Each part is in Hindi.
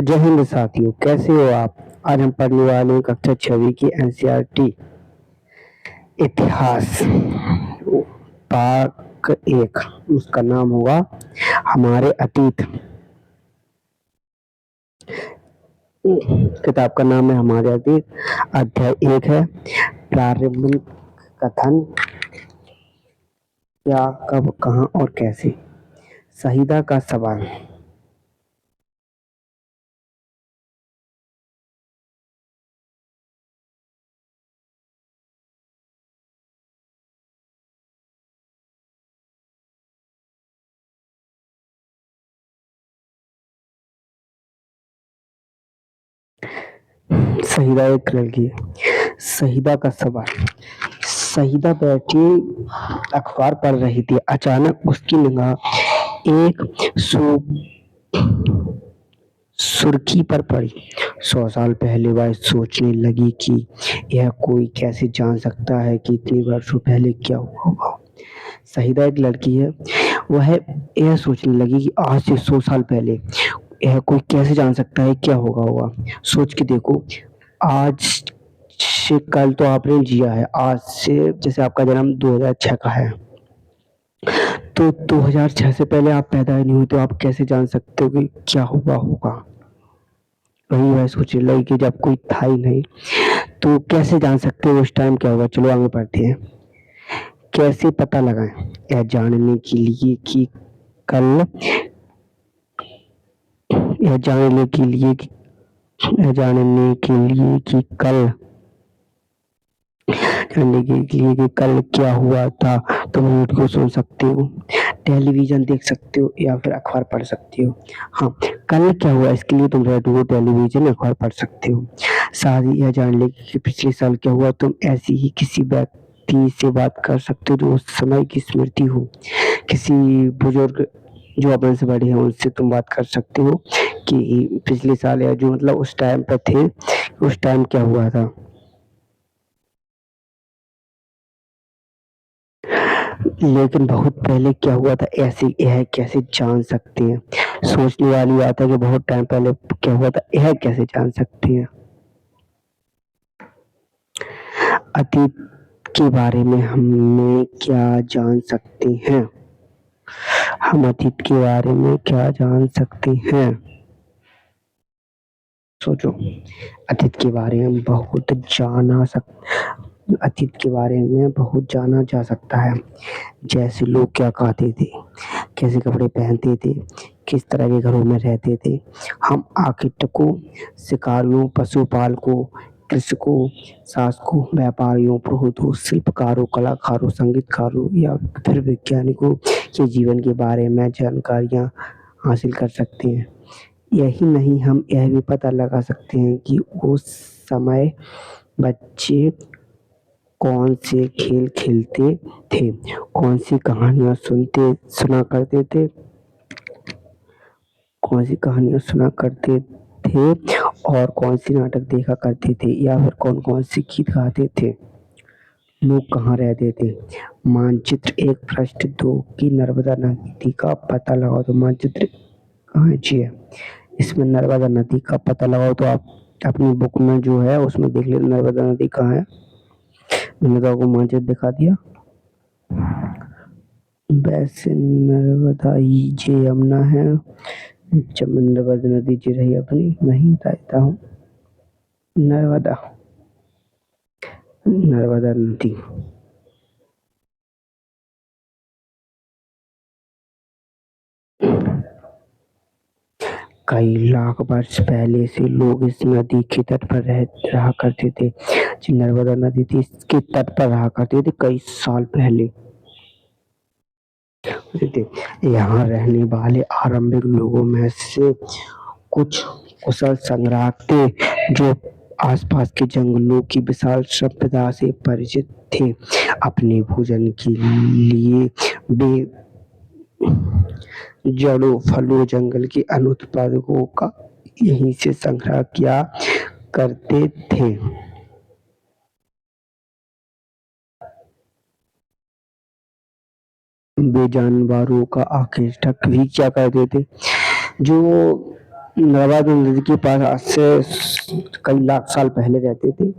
जय हिंद साथियों, कैसे हो आप। आज हम पढ़ने वाले हैं कक्षा 6वीं की एनसीईआरटी इतिहास पार्ट 1। उसका नाम होगा हमारे अतीत। किताब का नाम है हमारे अतीत। अध्याय 1 है प्रारंभिक कथन। क्या, कब, कहाँ और कैसे। शहीदा का सवाल। शहीदा एक लड़की है। शहीदा का सवाल। शहीदा बैठी अखबार पढ़ रही थी। अचानक उसकी निगाह एक सुर्खी पर पड़ी। 100 साल पहले वह सोचने लगी कि यह कोई कैसे जान सकता है कि इतने वर्षों पहले क्या हुआ होगा। शहीदा एक लड़की है। वह यह सोचने लगी कि आज से 100 साल पहले यह कोई कैसे जान सकता है क्या होगा। सोच के देखो, आज से कल तो आपने जिया है। आज से जैसे आपका जन्म 2006 का है, तो 2006 से पहले आप पैदा ही नहीं हुए, तो आप कैसे जान सकते हो कि क्या होगा। वही वह सोचने लगी कि जब कोई था ही नहीं तो कैसे जान सकते हो उस टाइम क्या होगा। चलो आगे बढ़ते हैं। कैसे पता लगाएं। यह जानने के लिए कि कल यह जानने के लिए कि जानने के लिए कि कल क्या हुआ था तुम रेडियो को सुन सकते हो, टेलीविजन देख सकते हो या फिर अखबार पढ़ सकते हो। हाँ, कल क्या हुआ इसके लिए तुम रेडियो, टेलीविजन, अखबार पढ़ सकते हो। साथ ही यह जान ले कि पिछले साल क्या हुआ। तुम ऐसी ही किसी व्यक्ति से बात कर सकते हो जो उस समय की स्मृति हो। किसी बुजुर्ग जो अपन से बड़े हैं उनसे तुम बात कर सकते हो कि पिछले साल या जो मतलब उस टाइम पे थे, उस टाइम क्या हुआ था। लेकिन बहुत पहले क्या हुआ था ऐसे यह कैसे जान सकते हैं। सोचने वाली बात है कि बहुत टाइम पहले क्या हुआ था, यह कैसे जान सकते हैं। अतीत के बारे में हमें क्या जान सकते हैं। हम अतीत के बारे में क्या जान सकते हैं। सोचो, अतीत के बारे में अतीत के बारे में बहुत जाना जा सकता है। जैसे लोग क्या खाते थे, कैसे कपड़े पहनते थे, किस तरह के घरों में रहते थे। हम आर्किटेक्टों, शिकारियों, पशुपालकों, कृषकों, शासकों, व्यापारियों, पुरोहितों, शिल्पकारों, कलाकारों, संगीतकारों या फिर वैज्ञानिकों के जीवन के बारे में जानकारियां हासिल कर सकते हैं। यही नहीं, हम यह भी पता लगा सकते हैं कि उस समय बच्चे कौन से खेल खेलते थे, कौन सी कहानियां सुना करते थे और कौन सी नाटक देखा करते थे या फिर कौन कौन से गीत गाते थे। लोग कहाँ रहते थे। मानचित्र 1 पृष्ठ 2 की नर्मदा नदी का पता लगाओ। तो मानचित्र कहाँ है, इसमें नर्मदा नदी का पता लगाओ। तो आप अपनी बुक में जो है उसमें देख ले नर्मदा नदी कहाँ है। मैंने तो आपको मानचित्र दिखा दिया। वैसे नर्मदा ये यमुना है, जब नर्मदा नदी जी रही अपनी, नहीं बताता हूँ। नर्मदा नदी कई लाख वर्ष पहले से लोग इस नदी के तट पर रहा करते थे। नर्मदा नदी थी इसके तट पर रहा करते थे कई साल पहले। यहाँ रहने वाले आरंभिक लोगों में से कुछ कुशल संग्राहक थे जो आसपास के जंगलों की विशाल संपदा से परिचित थे। अपने भोजन के लिए वे जड़ों, फलों, जंगल के अन्य उत्पादों का यहीं से संग्रह किया करते थे। वे जानवरों का आखेट भी क्या करते थे। जो नर्मदा नदी के पास आज से कई लाख साल पहले रहते थे।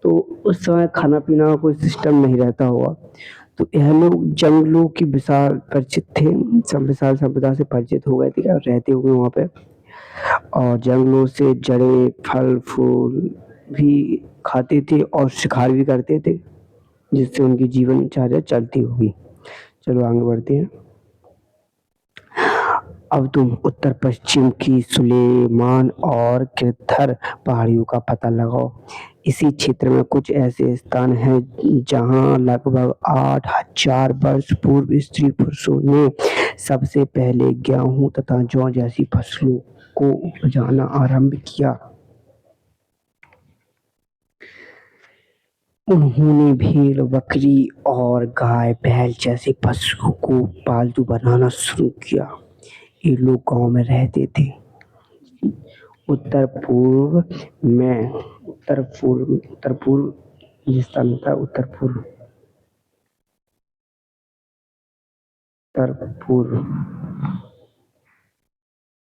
तो उस समय खाना-पीना का कोई सिस्टम नहीं रहता होगा। तो यह लोग जंगलों की विशाल परिचित थे, सब विशाल संपदा से परिचित हो गए थे और रहते हुए वहाँ पे और जंगलों से जड़ें, फल-फूल भी खाते थे और शिकार भी करते थे, जिससे उनकी जीवनचर्या चलती होगी। चलो आगे बढ़ते हैं। अब तुम उत्तर-पश्चिम की सुलेमान और गिरधर पहाड़ियों का पता लगाओ। इसी क्षेत्र में कुछ ऐसे स्थान हैं जहाँ लगभग 8,000 वर्ष पूर्व स्त्री-पुरुषों ने सबसे पहले गेहूँ तथा जौ जैसी फसलों को उपजाना आरंभ किया। उन्होंने भेड़, बकरी और गाय, बैल जैसे पशुओं को पालतू बनाना शुरू किया। ये लोग गाँव में रहते थे। उत्तर-पूर्व में उत्तर-पूर्व ये स्थान था उत्तर-पूर्व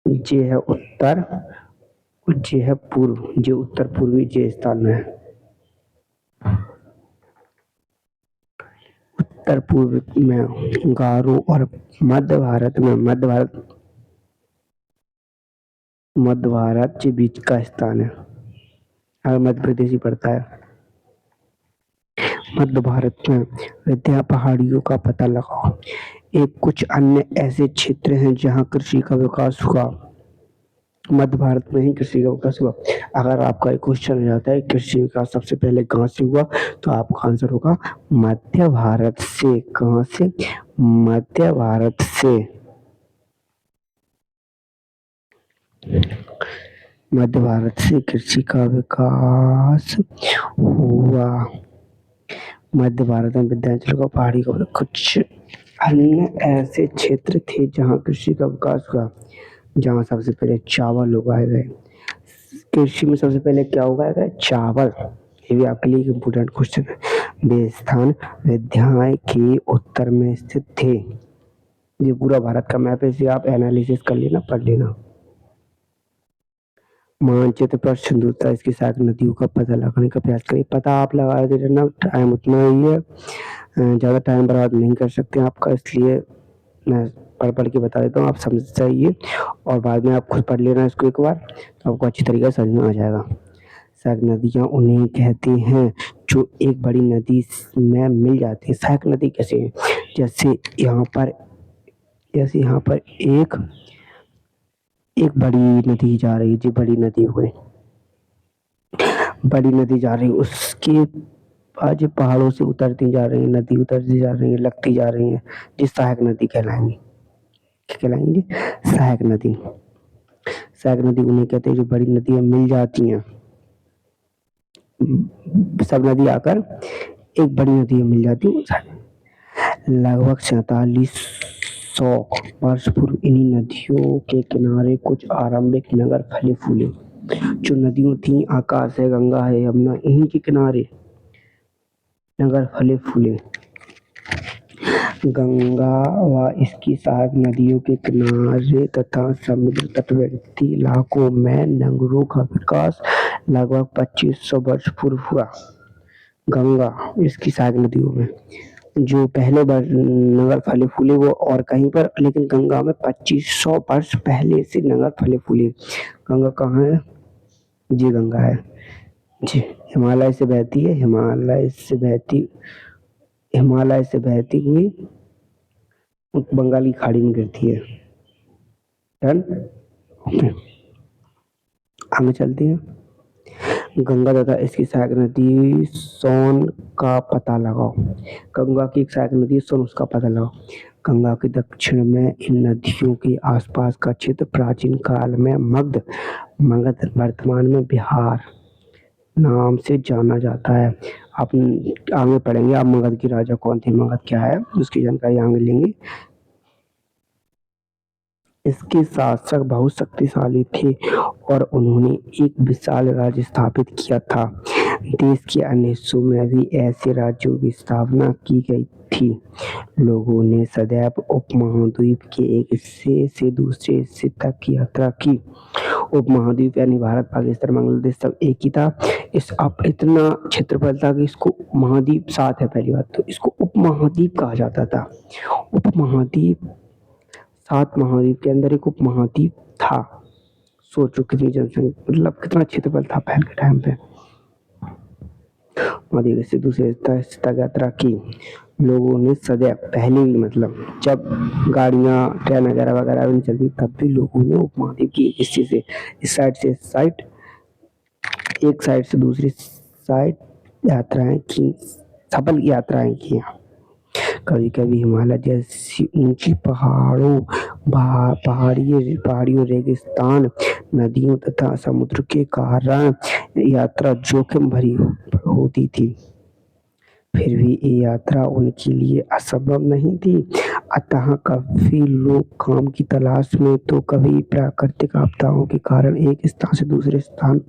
ये है उत्तर और ये है पूर्व, ये उत्तर-पूर्वी ये स्थान है। उत्तर-पूर्व में गारो और मध्य भारत के बीच का स्थान है। और मध्य प्रदेश ही पड़ता है। मध्य भारत में विंध्य पहाड़ियों का पता लगाओ। एक कुछ अन्य ऐसे क्षेत्र हैं जहाँ कृषि का विकास हुआ। मध्य भारत में ही कृषि का विकास हुआ। अगर आपका एक क्वेश्चन हो जाता है कृषि विकास सबसे पहले कहाँ से हुआ, तो आपका आंसर होगा मध्य भारत से। कहाँ से? मध्य भारत से। मध्य भारत से कृषि का विकास हुआ। मध्य भारत में विंध्याचल का पहाड़ी का कुछ अन्य ऐसे क्षेत्र थे जहाँ कृषि का विकास हुआ, जहाँ सबसे पहले चावल उगाए गए। कृषि में सबसे पहले क्या उगाया गया? चावल। ये भी आपके लिए एक इम्पोर्टेंट क्वेश्चन है। वे स्थान विंध्य के उत्तर में स्थित थे। ये पूरा भारत का मैप है, इसे आप एनालिसिस कर लेना, पढ़ लेना। मानचित्र पर सुंदरता इसकी सहायक नदियों का पता लगाने का प्रयास करिए। पता आप लगा दे रहना, टाइम उतना ही है, ज़्यादा टाइम बर्बाद नहीं कर सकते आपका, इसलिए मैं पढ़ के बता देता हूँ, आप समझ जाइए और बाद में आप खुद पढ़ लेना इसको एक बार, तो आपको अच्छी तरीके से समझ में आ जाएगा। सहायक नदियाँ उन्हें कहते हैं जो एक बड़ी नदी में मिल जाती है। सहायक नदी कैसे है? जैसे यहाँ पर एक बड़ी नदी जा रही है, जो बड़ी नदी हुई, बड़ी नदी जा रही है, उसके आज पहाड़ों से उतरती जा रही है, नदी उतरती जा रही है, लगती जा रही है, जिस सहायक नदी कहलाएंगी। सहायक नदी। सहायक नदी उन्हें कहते हैं जो बड़ी नदियां मिल जाती हैं। सब नदी आकर एक बड़ी नदी में मिल जाती है। लगभग 4700 वर्ष पूर्व इन्हीं नदियों के किनारे कुछ आरंभिक नगर फले फूले। जो नदियों थी, आकाश है, गंगा है, यमुना, इन्हीं के किनारे नगर फले फूले। गंगा व इसकी सहायक नदियों के किनारे तथा समुद्र तटवर्ती इलाकों में नगरों का विकास लगभग 2500 वर्ष पूर्व हुआ। गंगा इसकी सहायक नदियों में जो पहले नगर फले फूले वो और कहीं पर, लेकिन गंगा में 2500 वर्ष पहले से नगर फले फूले। गंगा कहाँ है? ये गंगा है जी, हिमालय से बहती है, हिमालय से बहती हुई बंगाली खाड़ी में गिरती है। डन? ओके, आगे चलते हैं। गंगा तथा इसकी सहायक नदी सोन का पता लगाओ। गंगा की एक सहायक नदी सोन, उसका पता लगाओ। गंगा के दक्षिण में इन नदियों के आसपास का क्षेत्र प्राचीन काल में मगध, वर्तमान में बिहार नाम से जाना जाता है। आप आगे पढ़ेंगे आप मगध के राजा कौन थे, मगध क्या है, उसकी जानकारी आगे लेंगे। इसके शासक बहुत शक्तिशाली थे और उन्होंने एक विशाल राज्य स्थापित किया था। देश के अन्य हिस्सों में भी ऐसे राज्यों की स्थापना की गई थी। लोगों ने सदैव उपमहाद्वीप के एक हिस्से से दूसरे हिस्से तक की यात्रा की। उपमहाद्वीप यानी भारत, पाकिस्तान, बांग्लादेश सब एक ही था। इस अब इतना क्षेत्रफल था कि इसको महाद्वीप 7 है पहली बात तो, इसको उपमहाद्वीप कहा जाता था। उपमहाद्वीप 7 महाद्वीप के अंदर एक उपमहाद्वीप था। सोचो कितनी जनसंख्या, मतलब कितना क्षेत्रफल था पहले के टाइम पे। महाद्वीप से दूसरे हिस्से तक यात्रा की। लोगों ने सदैव, पहले ही मतलब जब गाड़ियाँ, ट्रेन वगैरह वगैरह नहीं चलती तब भी लोगों ने उपमहाद्वीप की एक हिस्से से इस साइड से इस साइड, एक साइड से दूसरी साइड यात्राएं की, सफल यात्राएं की। कभी कभी हिमालय जैसी ऊंची पहाड़ियों, रेगिस्तान, नदियों तथा समुद्र के कारण यात्रा जोखिम भरी होती थी। फिर भी ये यात्रा उनके लिए असंभव नहीं थी। अतः कभी लोग काम की तलाश में तो कभी प्राकृतिक आपदाओं के कारण एक स्थान से दूसरे स्थान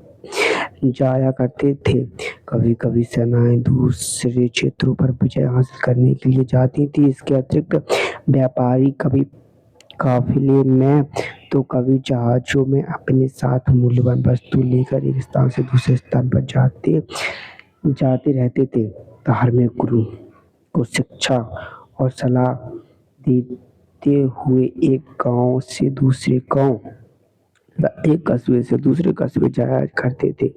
जाया करते थे। कभी कभी सेनाएं दूसरे क्षेत्रों पर विजय हासिल करने के लिए जाती थी। इसके अतिरिक्त व्यापारी कभी काफिले में तो कभी जहाजों में अपने साथ मूल्यवान वस्तु लेकर एक स्थान से दूसरे स्थान पर जाते रहते थे। धार्मिक गुरु को शिक्षा और सलाह देते हुए एक गांव से दूसरे गांव, एक कस्बे से दूसरे कस्बे जाया करते थे।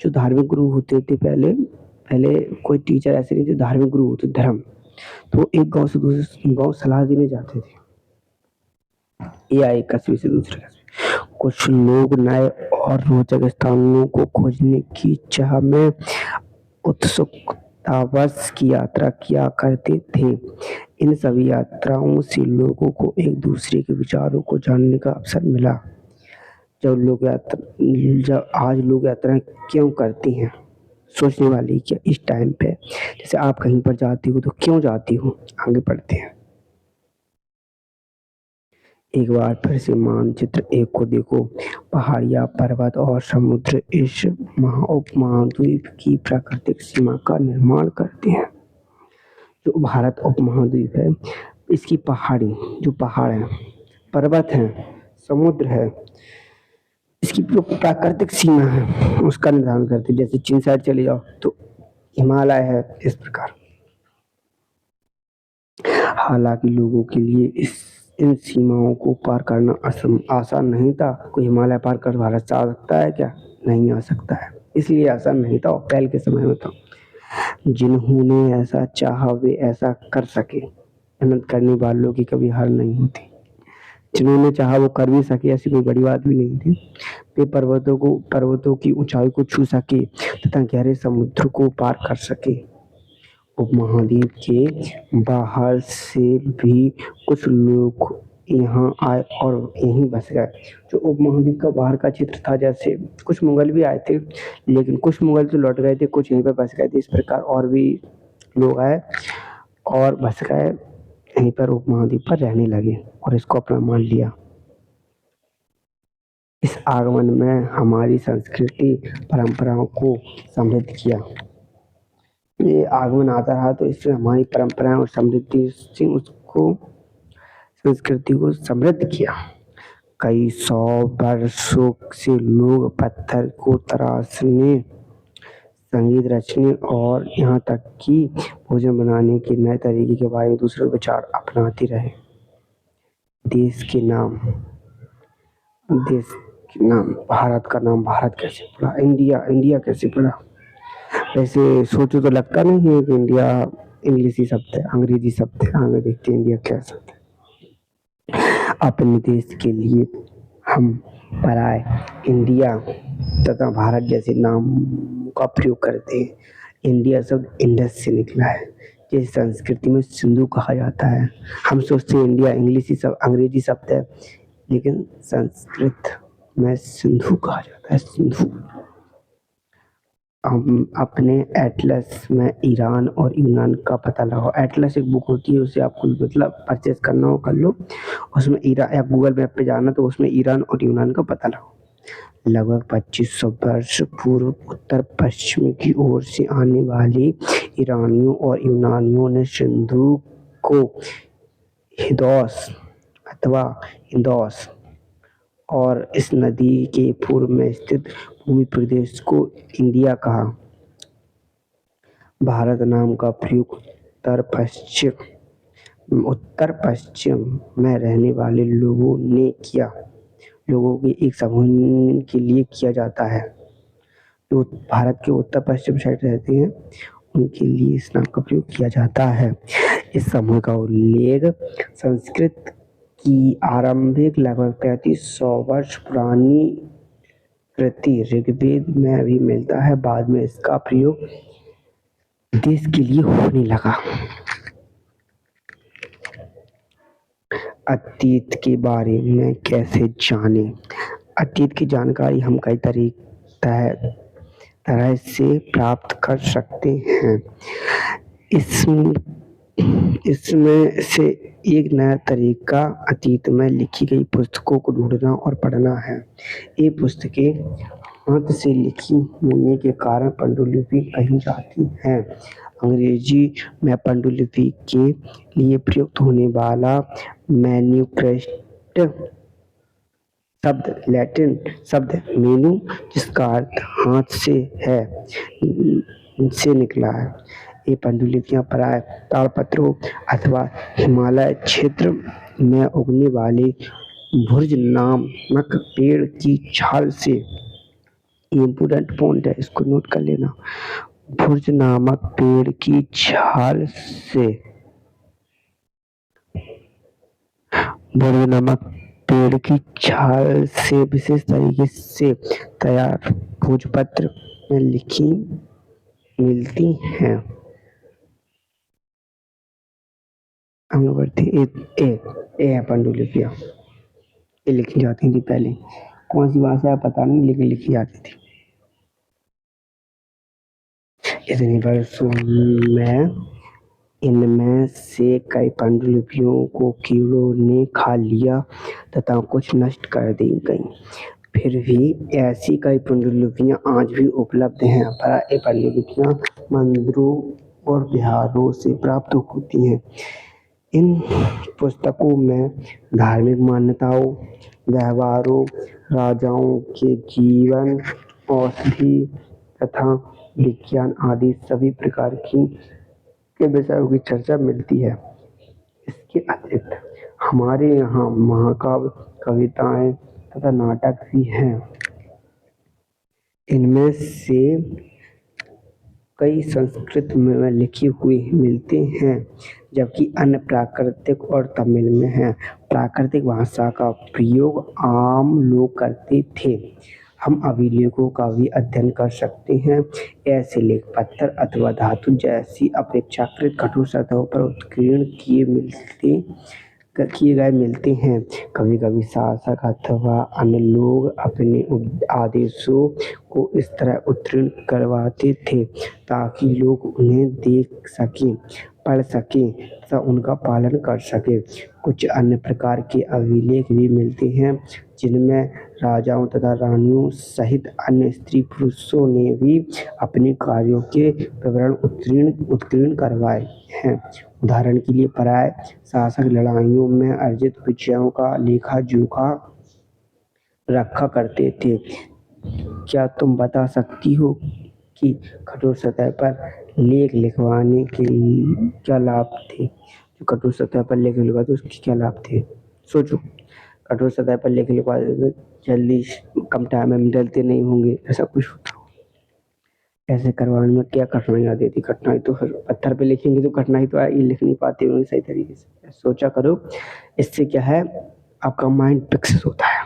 जो धार्मिक गुरु होते थे, पहले कोई टीचर ऐसे नहीं थे, धार्मिक गुरु होते धर्म, तो एक गांव से दूसरे गांव सलाह देने जाते थे या एक कस्बे से दूसरे कस्बे। कुछ लोग नए और रोचक स्थानों को खोजने की चाह में उत्सुकतावश की यात्रा किया करते थे। इन सभी यात्राओं से लोगों को एक दूसरे के विचारों को जानने का अवसर मिला। जब आज लोग यात्राएं क्यों करते हैं, सोचने वाली क्या इस टाइम पे। जैसे आप कहीं पर जाती हो तो क्यों जाती हो, आगे बढ़ते हैं। एक बार फिर से मानचित्र 1 को देखो। पहाड़ियाँ, पर्वत और समुद्र इस उपमहाद्वीप की प्राकृतिक सीमा का निर्माण करते हैं। जो भारत उपमहाद्वीप है, इसकी पहाड़ी, जो पहाड़ है, पर्वत है, समुद्र है, इसकी जो प्राकृतिक सीमा है उसका निर्धारण करते हैं। जैसे चीन साइड चले जाओ तो हिमालय है, इस प्रकार। हालांकि लोगों के लिए इन सीमाओं को पार करना आसान नहीं था। कोई हिमालय पार कर भारत से आ सकता है क्या? नहीं आ सकता है, इसलिए आसान नहीं था और पहले के समय में था। जिन्होंने ऐसा चाहा वे ऐसा कर सके। मेहनत करने वालों की कभी हार नहीं होती। जिन्होंने चाहा वो कर भी सके, ऐसी कोई बड़ी बात भी नहीं थी। वे पर्वतों की ऊंचाई को छू सके तथा गहरे समुद्र को पार कर सके। उपमहाद्वीप के बाहर से भी कुछ लोग यहाँ आए और यहीं बस गए। जो उपमहाद्वीप का बाहर का क्षेत्र था, जैसे कुछ मुगल भी आए थे, लेकिन कुछ मुगल तो लौट गए थे, कुछ यहीं पर बस गए थे। इस प्रकार और भी लोग आए और बस गए, यहीं पर उपमहाद्वीप पर रहने लगे और इसको अपना मान लिया। इस आगमन में हमारी संस्कृति परंपराओं को समृद्ध किया। ये आगमन आता रहा तो इससे हमारी परंपराएं और समृद्धि से उसको, संस्कृति को समृद्ध किया। कई 100 वर्षों से लोग पत्थर को तराशने, संगीत रचने और यहाँ तक कि भोजन बनाने के नए तरीके के बारे में दूसरे विचार अपनाते रहे। देश के नाम, भारत का नाम भारत कैसे पड़ा, इंडिया कैसे पड़ा। वैसे सोचो तो लगता नहीं है कि इंडिया इंग्लिशी शब्द है, अंग्रेजी शब्द है। आगे देखते हैं इंडिया क्या शब्द है। अपने देश के लिए हम पराए इंडिया तथा भारत जैसे नाम का प्रयोग करते हैं। इंडिया शब्द इंडस से निकला है, जैसे संस्कृति में सिंधु कहा जाता है। हम सोचते हैं इंडिया इंग्लिशी शब्द, अंग्रेजी शब्द है, लेकिन संस्कृत में सिंधु कहा जाता है, सिंधु। हम अपने एटलस में ईरान और यूनान का पता लगाओ। एटलस एक बुक होती है, उसे आपको मतलब परचेज करना हो कर लो। उसमें ईरान, या गूगल मैप पे जाना तो उसमें ईरान और यूनान का पता लगाओ। लगभग 2500 वर्ष पूर्व उत्तर पश्चिम की ओर से आने वाले ईरानियों और यूनानियों ने सिंधु को हिंदौस अथवा इंदौस और इस नदी के पूर्व में स्थित भूमि प्रदेश को इंडिया कहा। भारत नाम का प्रयोग उत्तर पश्चिम में रहने वाले लोगों के एक समूह के लिए किया जाता है। जो भारत के उत्तर पश्चिम साइड रहते हैं उनके लिए इस नाम का प्रयोग किया जाता है। इस समूह का उल्लेख संस्कृत की आरंभिक लगभग 3500 वर्ष पुरानी कृति ऋग्वेद में भी मिलता है। बाद में इसका प्रयोग देश के लिए होने लगा। अतीत के बारे में कैसे जानें? अतीत की जानकारी हम कई तरह से प्राप्त कर सकते हैं। इसमें से एक नया तरीका अतीत में लिखी गई पुस्तकों को ढूंढना और पढ़ना है। ये पुस्तकें हाथ से लिखी होने के कारण पांडुलिपि कही जाती हैं। अंग्रेजी में पांडुलिपि के लिए प्रयुक्त होने वाला मैन्युस्क्रिप्ट शब्द लैटिन शब्द मेनु, जिसका अर्थ हाथ से है, से निकला है। ये पांडुलिपियां प्राय ताड़पत्रों अथवा हिमालय क्षेत्र में उगने वाले भुर्ज नामक पेड़ की छाल से, इम्पोर्टेंट पॉइंट है, इसको नोट कर लेना, भुर्ज नामक पेड़ की छाल से विशेष तरीके से तैयार भोजपत्र में लिखी मिलती हैं। आगे बढ़ते ए है पांडुलिपियां। ये लिखी जाती थी पहले, कौन सी भाषा है पता नहीं, लेकिन लिखी जाती थी। इतने वर्षों में इनमें से कई पांडुलिपियों को कीड़ों ने खा लिया तथा कुछ नष्ट कर दी गई। फिर भी ऐसी कई पांडुलिपियां आज भी उपलब्ध हैं। ये पांडुलिपियां मंदिरों और विहारों से प्राप्त होती हैं। इन पुस्तकों में धार्मिक मान्यताओं, व्यवहारों, राजाओं के जीवन, औषधि तथा विज्ञान आदि सभी प्रकार के विषयों की चर्चा मिलती है। इसके अतिरिक्त हमारे यहाँ महाकाव्य, कविताएं तथा नाटक भी हैं। इनमें से कई संस्कृत में लिखे हुए मिलते हैं, जबकि अन्य प्राकृतिक और तमिल में हैं। प्राकृतिक भाषा का प्रयोग आम लोग करते थे। हम अभिलेखों का भी अध्ययन कर सकते हैं। ऐसे लेख पत्थर अथवा धातु जैसी अपेक्षाकृत कठोर सतहों पर उत्कीर्ण किए गए मिलते हैं। कभी कभी शासक अथवा अन्य लोग अपने आदेशों को इस तरह उत्कीर्ण करवाते थे ताकि लोग उन्हें देख सकें, पढ़ सकें तथा उनका पालन कर सकें। कुछ अन्य प्रकार के अभिलेख भी मिलते हैं जिनमें राजाओं तथा रानियों सहित अन्य स्त्री पुरुषों ने भी अपने कार्यों के विवरण उत्कीर्ण करवाए हैं। उदाहरण के लिए पराय शासक लड़ाइयों में अर्जित विजयों का लेखा जोखा रखा करते थे। क्या तुम बता सकती हो कि कठोर सतह पर लेख लिखवाने के क्या लाभ थे? जो कठोर सतह पर लेख लिखवाते उसके क्या लाभ थे? सोचो, कठोर सतह पर लेख लिखवाते जल्दी कम टाइम में डलते नहीं होंगे, ऐसा कुछ होता हो। ऐसे करवाने में क्या कठिनाई आती थी? कठिनाई तो फिर पत्थर पे लिखेंगे तो कठिनाई तो आएगी, लिख नहीं पाते होंगे सही तरीके से। सोचा करो, इससे क्या है, आपका माइंड विकसित होता है।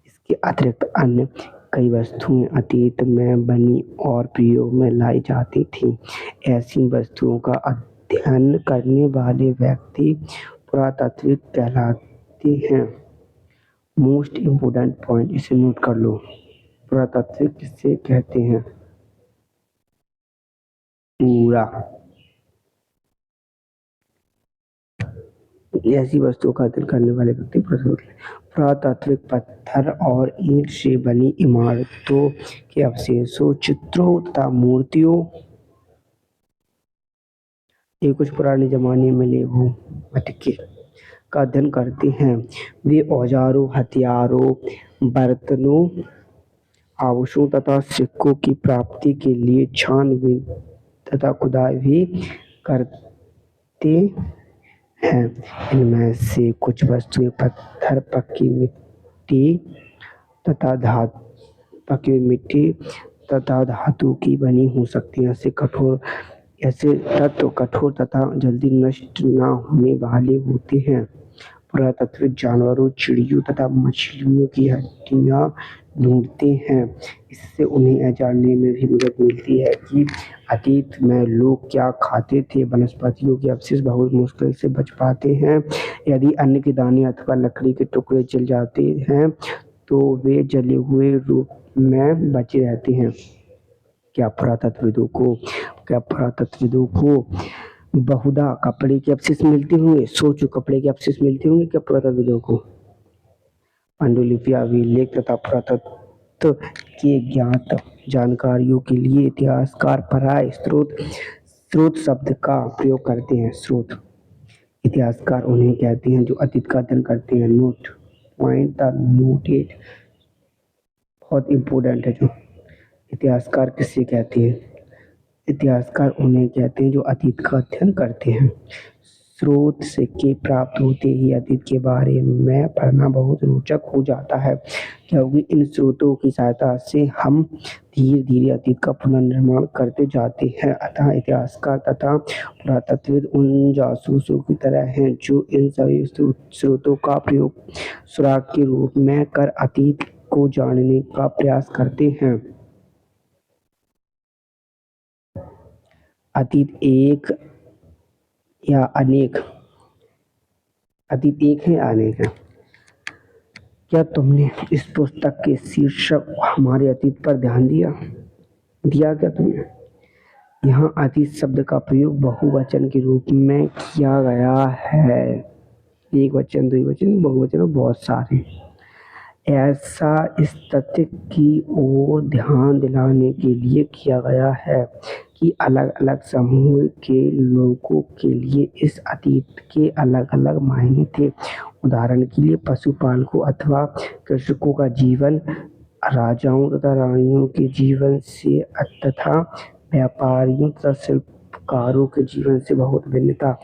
इसके अतिरिक्त अन्य कई वस्तुएं अतीत में बनी और प्रयोग में लाई जाती थी। ऐसी वस्तुओं का अध्ययन करने वाले व्यक्ति पुरातात्विक कहलाते हैं। मोस्ट इम्पोर्टेंट पॉइंट, इसे नोट कर लो। पुरातात्विक किसे कहते हैं? ऐसी वस्तुओं का अध्ययन करने वाले व्यक्ति पुरातात्विक पत्थर और ईंट से बनी इमारतों के अवशेषों, चित्रों तथा मूर्तियों ये कुछ पुराने जमाने में मिले मटके का अध्ययन करते हैं। वे औजारों, हथियारों, बर्तनों, आभूषणों तथा सिक्कों की प्राप्ति के लिए छानबीन तथा खुदाई भी करते हैं। इनमें से कुछ वस्तुएं पत्थर, पक्की मिट्टी तथा धातु की बनी हो सकती हैं। ऐसे तत्व कठोर तथा जल्दी नष्ट न होने वाले होते हैं। पुरातात्विक जानवरों, चिड़ियों तथा मछलियों की हड्डियां ढूंढते हैं। इससे उन्हें यह जानने में भी मदद मिलती है कि अतीत में लोग क्या खाते थे। वनस्पतियों के अवशेष बहुत मुश्किल से बच पाते हैं। यदि अन्न के दाने अथवा लकड़ी के टुकड़े जल जाते हैं तो वे जले हुए रूप में बचे रहते हैं। क्या पुरातत्वविदों को बहुधा कपड़े के अवशेष मिलते होंगे? सोचो, कपड़े के अवशेष मिलते होंगे क्या पुरातत्वविदों को? पांडुलिपियां, अभिलेख तथा पुरातत्व के ज्ञात जानकारियों के लिए इतिहासकार पर्याय स्रोत शब्द का प्रयोग करते हैं। स्रोत इतिहासकार उन्हें कहते हैं जो अतीत का अध्ययन करते हैं। नोटेट बहुत इम्पोर्टेंट है। जो इतिहासकार किसे कहते हैं? इतिहासकार उन्हें कहते हैं जो अतीत का अध्ययन करते हैं। स्रोत के प्राप्त होते ही अतीत के बारे में पढ़ना बहुत रोचक हो जाता है, क्योंकि इन स्रोतों की सहायता से हम धीरे धीरे अतीत का पुनर्निर्माण करते जाते हैं। अतः इतिहासकार तथा पुरातत्वविद उन जासूसों की तरह हैं जो इन सभी स्रोतों का प्रयोग सुराग के रूप में कर अतीत को जानने का प्रयास करते हैं। अतीत एक है या अनेक है? क्या तुमने इस पुस्तक के शीर्षक हमारे अतीत पर ध्यान दिया क्या तुमने? यहाँ अतीत शब्द का प्रयोग बहुवचन के रूप में किया गया है। एक वचन, द्विवचन, बहुवचन और बहुत सारे। ऐसा इस तथ्य की ओर ध्यान दिलाने के लिए किया गया है कि अलग अलग समूह के लोगों के लिए इस अतीत के अलग अलग मायने थे। उदाहरण के लिए पशुपालकों अथवा कृषकों का जीवन राजाओं तथा रानियों के जीवन से तथा व्यापारियों तथा शिल्पकारों के जीवन से बहुत भिन्न था।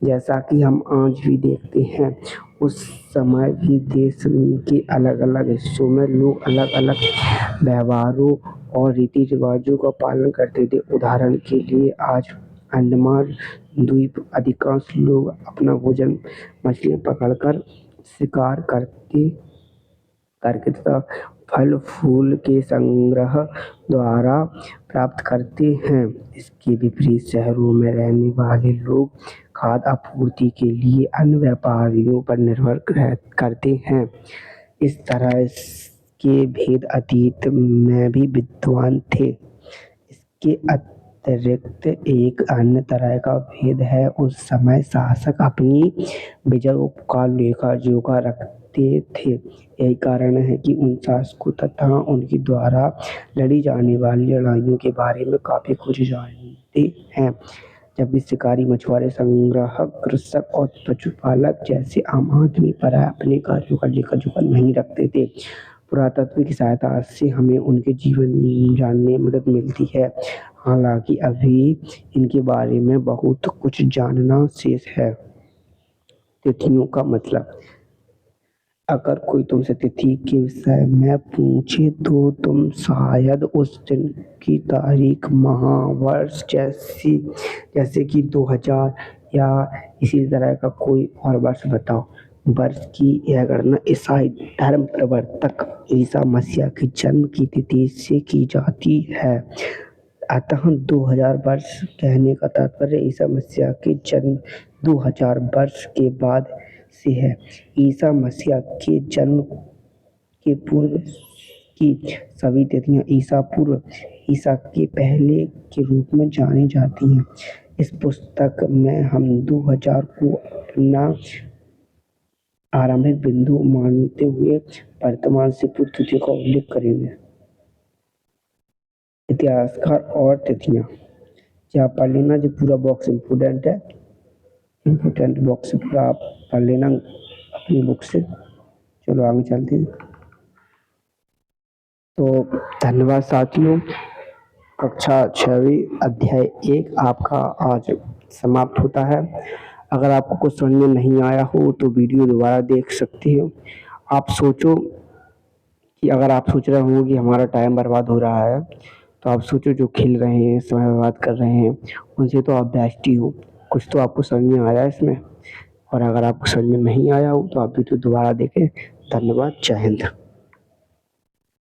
जैसा कि हम आज भी देखते हैं, उस समय भी देश के अलग अलग हिस्सों में लोग अलग अलग व्यवहारों और रीति रिवाजों का पालन करते थे। उदाहरण के लिए आज अंडमान द्वीप अधिकांश लोग अपना भोजन मछलियां पकड़कर शिकार करके तथा फल फूल के संग्रह द्वारा प्राप्त करते हैं। इसके विपरीत शहरों में रहने वाले लोग खाद्य आपूर्ति के लिए अन्य व्यापारियों पर निर्भर करते हैं। इस तरह के भेद अतीत में भी विद्यमान थे। इसके अतिरिक्त एक अन्य तरह का भेद है, उस समय शासक अपनी विजयों का लेखा जोखा रखते थे। यही कारण है कि उन शासकों तथा उनके द्वारा लड़ी जाने वाली लड़ाइयों के बारे में काफी कुछ जानते हैं, जबकि शिकारी, मछुआरे, संग्राहक, कृषक और पशुपालक जैसे आम आदमी पर अपने कार्यों का लेखा जोखा नहीं रखते थे। पुरातत्व की सहायता से हमें उनके जीवन जानने में मदद मिलती है, हालांकि अभी इनके बारे में बहुत कुछ जानना शेष है। तिथियों का मतलब। अगर कोई तुमसे तिथि के विषय में पूछे तो तुम शायद उस दिन की तारीख, माह, वर्ष जैसे कि 2000 या इसी तरह का कोई और वर्ष बताओ। वर्ष की यह गणना ईसाई धर्म प्रवर्तक ईसा मसीह के जन्म की तिथि से की जाती है। अतः 2000 वर्ष कहने का तात्पर्य ईसा मसीह के जन्म 2000 वर्ष के बाद से है। ईसा मसीह के जन्म के पूर्व की सभी तिथियां ईसा के पहले के रूप में जानी जाती हैं। इस पुस्तक में हम 2000 को अपना आरंभिक बिंदु मानते हुए वर्तमान से पूर्व तिथियों का उल्लेख करेंगे। इतिहासकार और तिथियां क्या पढ़ लेना, जो पूरा बॉक्स इम्पोर्टेंट है, इम्पोर्टेंट बॉक्स पूरा आप पढ़ लेना अपनी बुक से। चलो आगे चलते हैं। तो धन्यवाद साथियों, कक्षा 6वीं अध्याय 1 आपका आज समाप्त होता है। अगर आपको कुछ समझ में नहीं आया हो तो वीडियो दोबारा देख सकते हो। आप सोचो कि अगर आप सोच रहे हो कि हमारा टाइम बर्बाद हो रहा है, तो आप सोचो जो खेल रहे हैं, समय बर्बाद कर रहे हैं, उनसे तो आप बेस्ट ही हो। कुछ तो आपको समझ में आया इसमें, और अगर आपको समझ में नहीं आया हो तो आप वीडियो दोबारा देखें। धन्यवाद, जय हिंद।